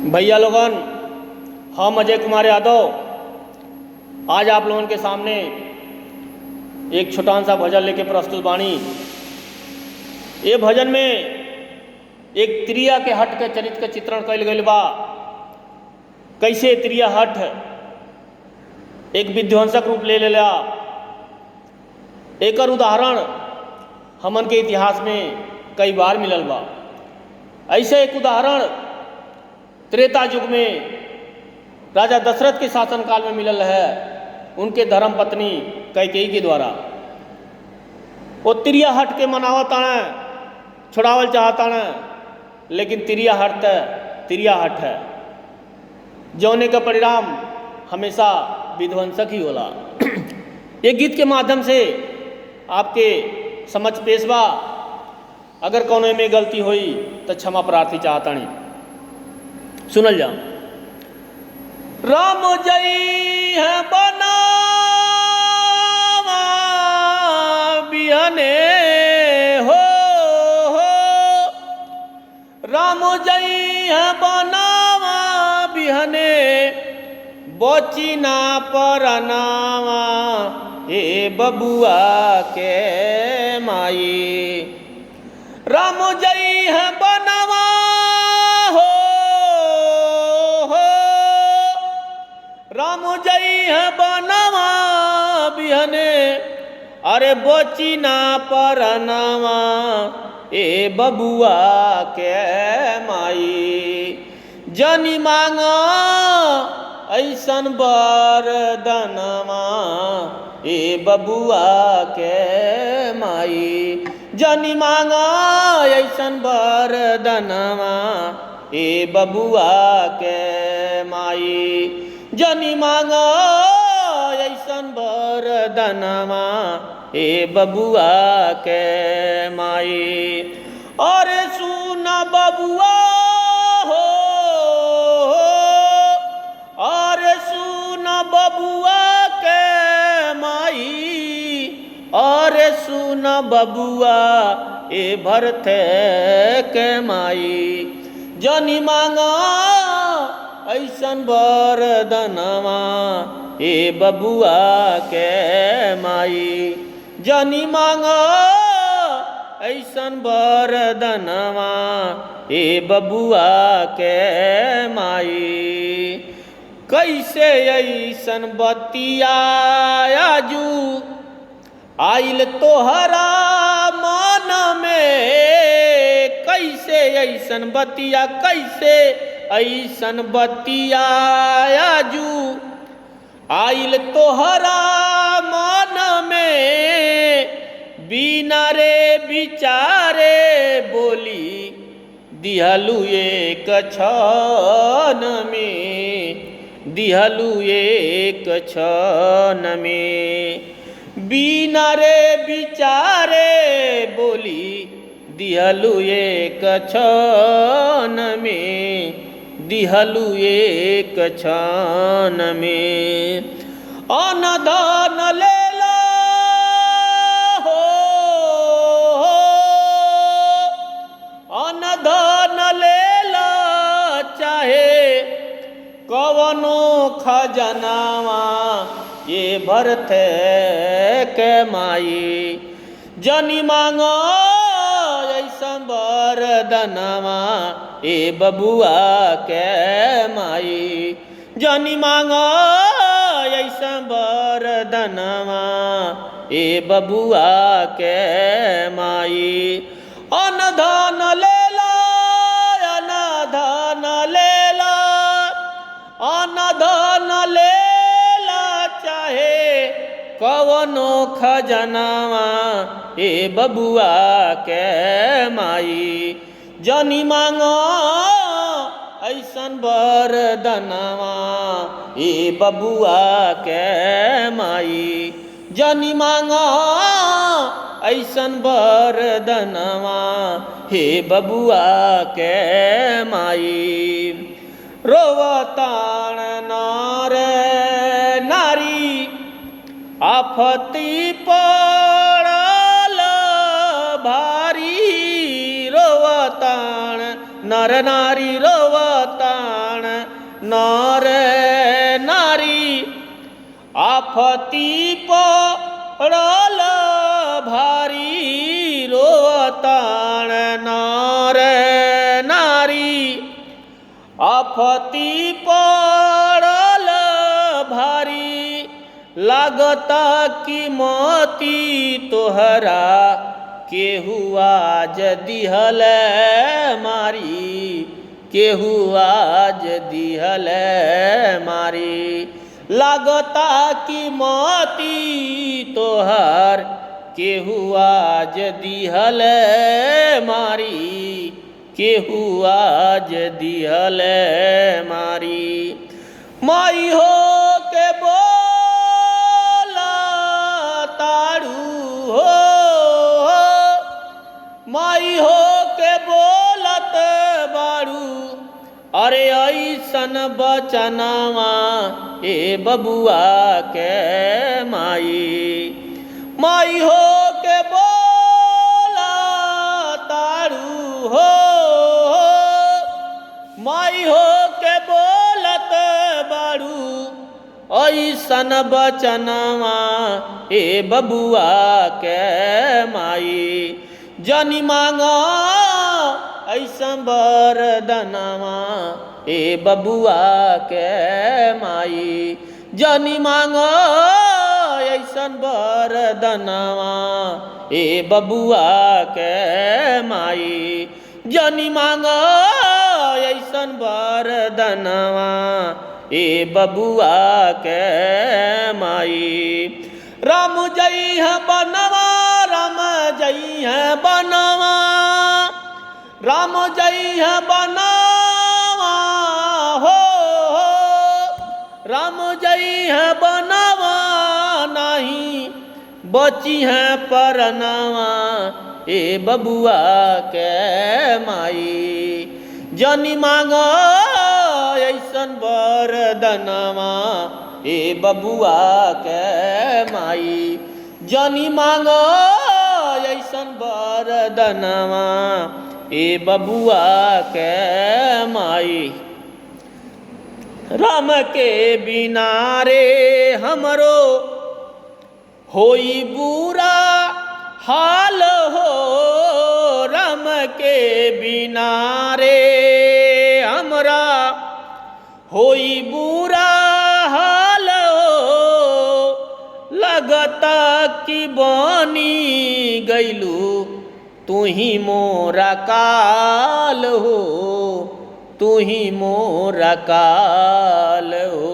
भैया लोगन, हम अजय कुमार यादव आज आप लोगों के सामने एक छोटा सा भजन लेके प्रस्तुत बाणी। ये भजन में एक त्रिया के हट के चरित्र के चित्रण कल गई बा। कैसे त्रिया हट एक विध्वंसक रूप ले लेला, एकर उदाहरण हमन के इतिहास में कई बार मिलल बा। ऐसे एक उदाहरण त्रेता युग में राजा दशरथ के शासनकाल में मिलल है, उनके धर्म पत्नी कैकेयी के द्वारा। वो त्रिया हट के मनावत आना, छुड़ावल चाहता ना, लेकिन त्रिया हट है, जौने का परिणाम हमेशा विध्वंसक ही होला। एक गीत के माध्यम से आपके समझ पेश बा। अगर कौन में गलती हुई तो क्षमा प्रार्थी चाहता नहीं। सुनल जा। राम जय है बना बिहने हो, राम जय है बनावा बिहने बची ना परनावा ए बबुआ के माई। राम जय है बनावा राम जय है बनवा बिहने अरे बची ना परनावा ए बबुआ के माई। जनी मांगा ऐसन बरदनवा ए बबुआ के माई। जनी मांगा ऐसन बरदनवा ए बबुआ के माई। जनी मांगा ऐसन बरदनवा ए बबुआ के माई। और सुन बबुआ हो, और सुन बबुआ के माई। और सुन बबुआ ए भरते के माई। जनी मांगा ऐसन बरदनवा ए बबुआ के माई। जनी मांगा ऐसन बरदनवा ए बबुआ के माई। कैसे ऐसन बतियाजू आइल तोहरा मन में। कैसे ऐसन बतिया, कैसे ऐसन बतियाजू आइल तोहरा मन में। बिना रे विचारे बोली दिहलू एक क्षण में, दिहलू एक क्षण में। बिना रे विचारे बोली दिहलू एक क्षण में, दिहलू एक क्षण में। अनधन लेला हो, अनधन लेला चाहे कवनो खजनावा ये भरते के माई। जनी मांगो ऐसन बरदनवा ए बबुआ के माई। जनी मांगो ऐसन बरदनवा ए बबुआ के माई। अनधन लेला, अनधन लेला, अनधन लेला चाहे कवनो खजनावा ए बबुआ के माई। जनी मांगो ऐसन बरदनवा ए बबुआ के माई। जनी मांगो ऐसन बरदनवा हे बबुआ के माई। रोवतान नार नारी आफती पड़ल भारी। रोवतान नर नारी रोवताण नर नारी आफती पड़ल भारी रोवताण नर नारी आफती पड़ल भारी लागता कि मोती तोहरा केहू आज दिहल मारी केहू आज दिहल मारी लागता कि मोती तोहर केहू आज दिहल मारी केहू आज दिहल मारी माई हो के बोला ताड़ू हो माई हो के बोलत बाड़ू अरे ऐसन बचनावा ए बबुआ के माई माई हो के बोला ताड़ू हो माई हो के बोलत बाड़ू ऐसन बचनवा ए बबुआ के माई जनी मांगा ऐसन बरदनवा ए बबुआ के माई जनी मांगा ऐसन बरदनवा ए बबुआ के माई जनी मांगा ऐसन बरदनवा ए बबुआ के माई राम जई है बनवा राम जई है बनवा राम जई है बनवा हो राम जई है बनवा नहीं बची है परनवा ए बबुआ के माई जनी मांगा ऐसन बरदनवा ए बबुआ के माई जनी मांगा ऐसन बरदनवा ए बबुआ के माई राम के बिना रे हमरो होई बुरा हाल हो राम के बिना रे हमरा होई बुरा हाल हो लगता कि बनी गईलू तू ही मोरा काल हो तू ही मोरा काल हो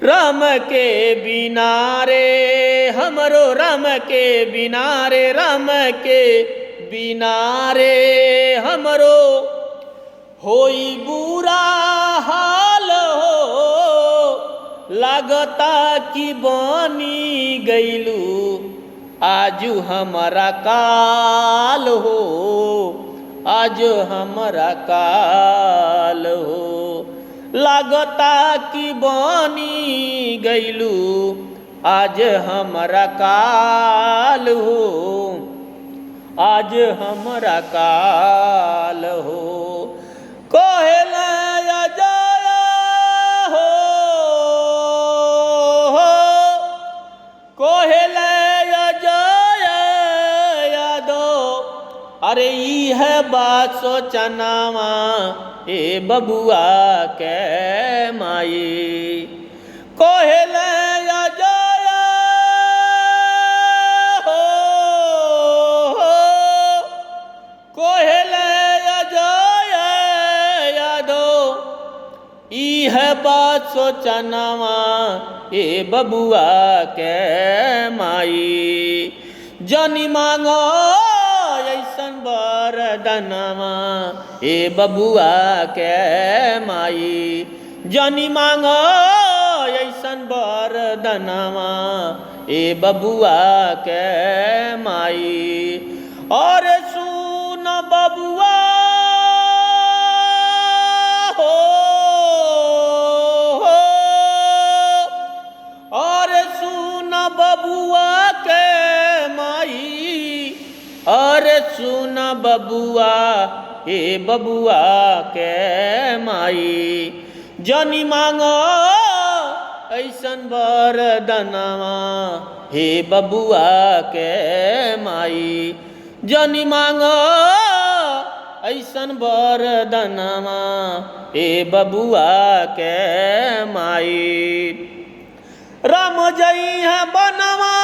राम के बिना रे हमरो राम के बिना रे राम के बिना रे हमरो होई बुरा हाल हो लागता कि बनी गईलू आजू हमारा काल हो आज हमारा काल हो लागता कि बनी गईलू आज हमारा काल हो आज हमारा काल हो कोहेला अजय हो कोहेला अजय यादव अरे ई है बात सोचनावा ए बबुआ के माई कोहेला अजय हो कोहेला ई है बात सोचनावा ए बबुआ के माई जनी मांगो ऐसन बरदनवा ए बबुआ के माई जनी मांगो ऐसन बरदनवा ए बबुआ के माई और सुन बबुआ बबुआ के माई अरे सुन बबुआ हे बबुआ के माई। जनी मांगो ऐसन वरदानवा हे बबुआ के माई। जनी मांगो ऐसन वरदानवा हे बबुआ के माई। राम जई है बनवा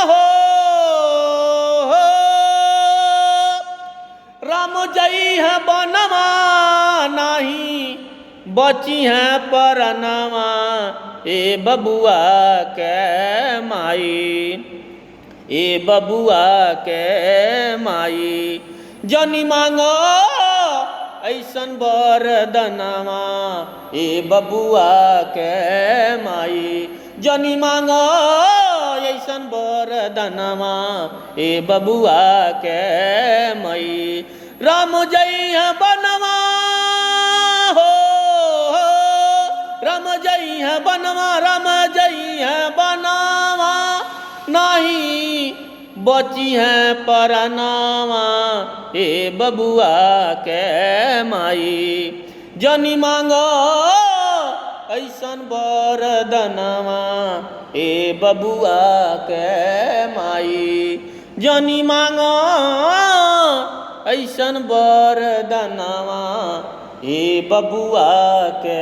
हो, राम जई है बनवा नहीं बची है परनवा ए बबुआ के माई। ए बबुआ के माई। जनी मांगो ऐसन वरदानवा ए बबुआ के माई। जनी मांगो ऐसन वरदानवा ए बबुआ के माई। राम जई है बनवा हो, राम जई है बनवा, राम जई है बनवा नहीं बची है परनावा ए बबुआ के माई। जनी मांगो ऐसन वरदानवा ए बबुआ के माई। जनी मांगो ऐसन वरदानवा ए बबुआ के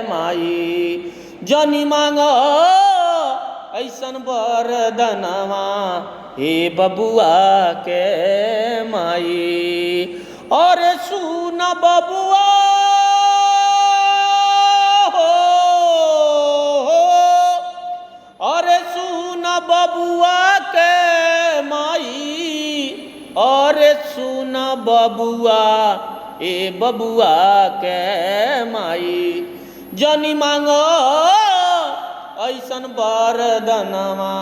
माई। जनी मांगो ऐसन वरदानवा हे बबुआ के माई। और सुन बबुआ हो, और सुन बबुआ के माई। और सुन बबुआ ए बबुआ के माई। जनी मांगो ऐसन वरदानवा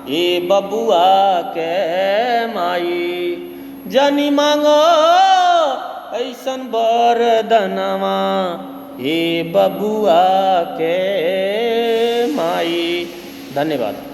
ए बबुआ के माई। जनी मांगो ऐसन वरदानवा ए बबुआ के माई। धन्यवाद।